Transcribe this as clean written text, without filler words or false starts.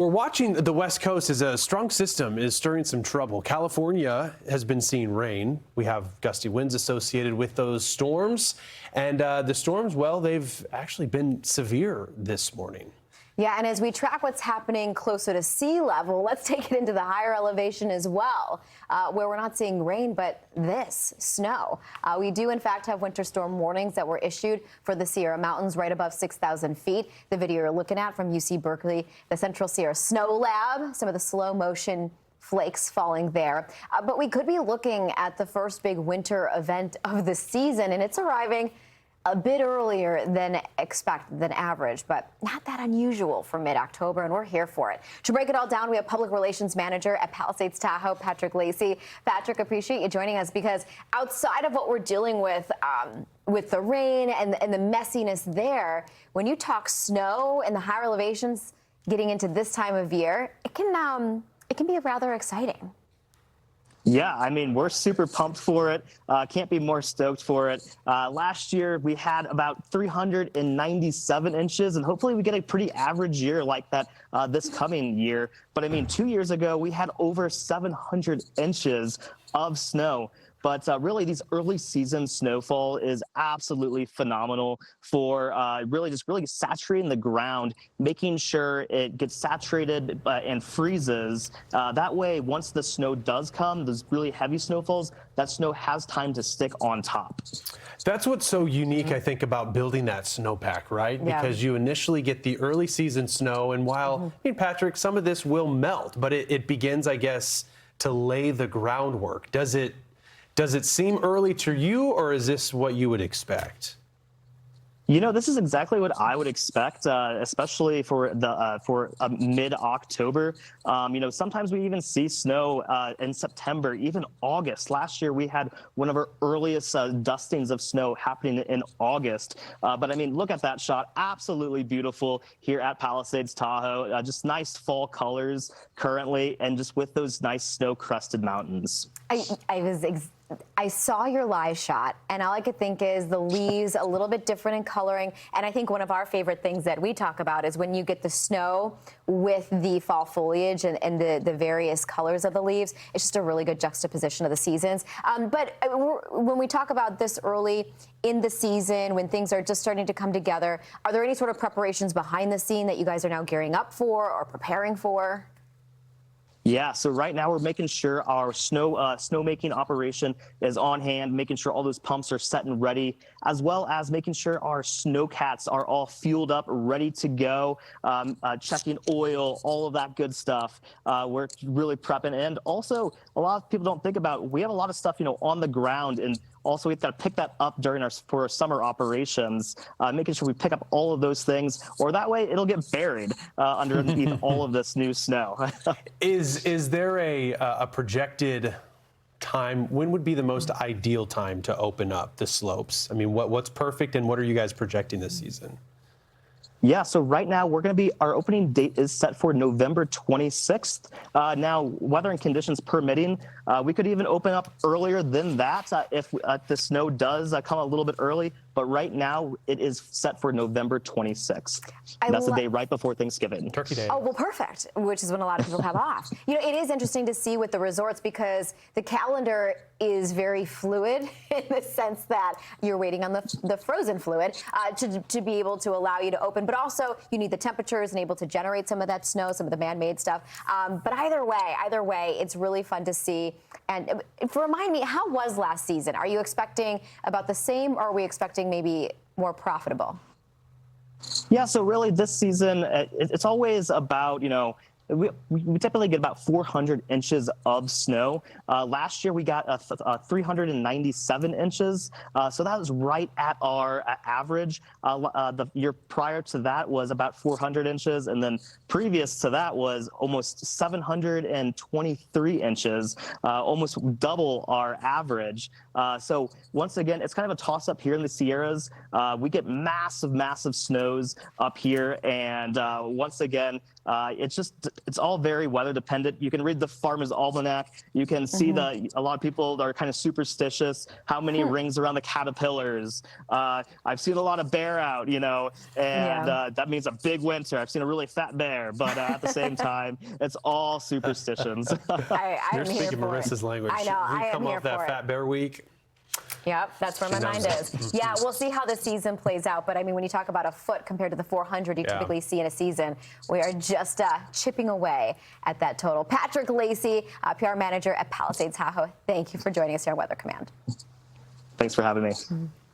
We're watching the West Coast as a strong system is stirring some trouble. California has been seeing rain. We have gusty winds associated with those storms. And the storms, well, they've actually been severe this morning. Yeah, and as we track what's happening closer to sea level, let's take it into the higher elevation as well, where we're not seeing rain, but this snow. We do, in fact, have winter storm warnings that were issued for the Sierra Mountains right above 6,000 feet. The video you're looking at from UC Berkeley, the Central Sierra Snow Lab, some of the slow motion flakes falling there. But we could be looking at the first big winter event of the season, and it's arriving a bit earlier than average, but not that unusual for mid-October, and we're here for it. To break it all down, we have Public Relations Manager at Palisades Tahoe, Patrick Lacey. Patrick, appreciate you joining us, because outside of what we're dealing with the rain and the messiness there, when you talk snow and the higher elevations getting into this time of year, it can be rather exciting. Yeah, I mean, we're super pumped for it. Can't be more stoked for it. Last year, we had about 397 inches, and hopefully we get a pretty average year like that this coming year. But I mean, 2 years ago, we had over 700 inches of snow. But really, these early season snowfall is absolutely phenomenal for really saturating the ground, making sure it gets saturated and freezes. That way, once the snow does come, those really heavy snowfalls, that snow has time to stick on top. That's what's so unique, I think, about building that snowpack, right? Yeah. Because you initially get the early season snow, and while, I mean, Patrick, some of this will melt, but it begins, I guess, to lay the groundwork. Does it seem early to you, or is this what you would expect? You know, this is exactly what I would expect, especially for mid-October. You know, sometimes we even see snow in September, even August. Last year, we had one of our earliest dustings of snow happening in August. But I mean, look at that shot. Absolutely beautiful here at Palisades Tahoe. Just nice fall colors currently, and just with those nice snow-crusted mountains. I saw your live shot, and all I could think is the leaves a little bit different in coloring. And I think one of our favorite things that we talk about is when you get the snow with the fall foliage and the various colors of the leaves. It's just a really good juxtaposition of the seasons. But when we talk about this early in the season, when things are just starting to come together, are there any sort of preparations behind the scene that you guys are now gearing up for or preparing for? Yeah, so right now we're making sure our snowmaking operation is on hand, making sure all those pumps are set and ready, as well as making sure our snowcats are all fueled up, ready to go, checking oil, all of that good stuff. We're really prepping, and also a lot of people don't think about, we have a lot of stuff, you know, on the ground, and also, we've got to pick that up during our summer operations, making sure we pick up all of those things, or that way it'll get buried underneath all of this new snow. Is there a projected time? When would be the most ideal time to open up the slopes? I mean, what's perfect, and what are you guys projecting this season? Yeah, so right now our opening date is set for November 26th. Now, weather and conditions permitting, we could even open up earlier than that if the snow does come a little bit early. But right now, it is set for November 26th. That's the day right before Thanksgiving. Turkey Day. Oh, well, perfect, which is when a lot of people have off. You know, it is interesting to see with the resorts, because the calendar is very fluid in the sense that you're waiting on the frozen fluid to be able to allow you to open. But also, you need the temperatures and able to generate some of that snow, some of the man-made stuff. But either way, it's really fun to see. And remind me, how was last season? Are you expecting about the same, or are we expecting maybe more profitable? Yeah, so really this season, it's always about, you know, we typically get about 400 inches of snow. Last year we got 397 inches, so that was right at our average. The year prior to that was about 400 inches, and then previous to that was almost 723 inches, almost double our average. So once again, it's kind of a toss-up here in the Sierras. We get massive snows up here, and once again, It's all very weather dependent. You can read the Farmer's Almanac. You can see a lot of people are kind of superstitious. How many rings around the caterpillars? I've seen a lot of bear out, and that means a big winter. I've seen a really fat bear, but at the same time, it's all superstitions. You're speaking Marissa's language. I know. I am come here off that for Fat Bear Week. Yep, that's where my mind is. Yeah, we'll see how the season plays out. But I mean, when you talk about a foot compared to the 400 you typically see in a season, we are just chipping away at that total. Patrick Lacey, PR manager at Palisades Tahoe, thank you for joining us here on Weather Command. Thanks for having me.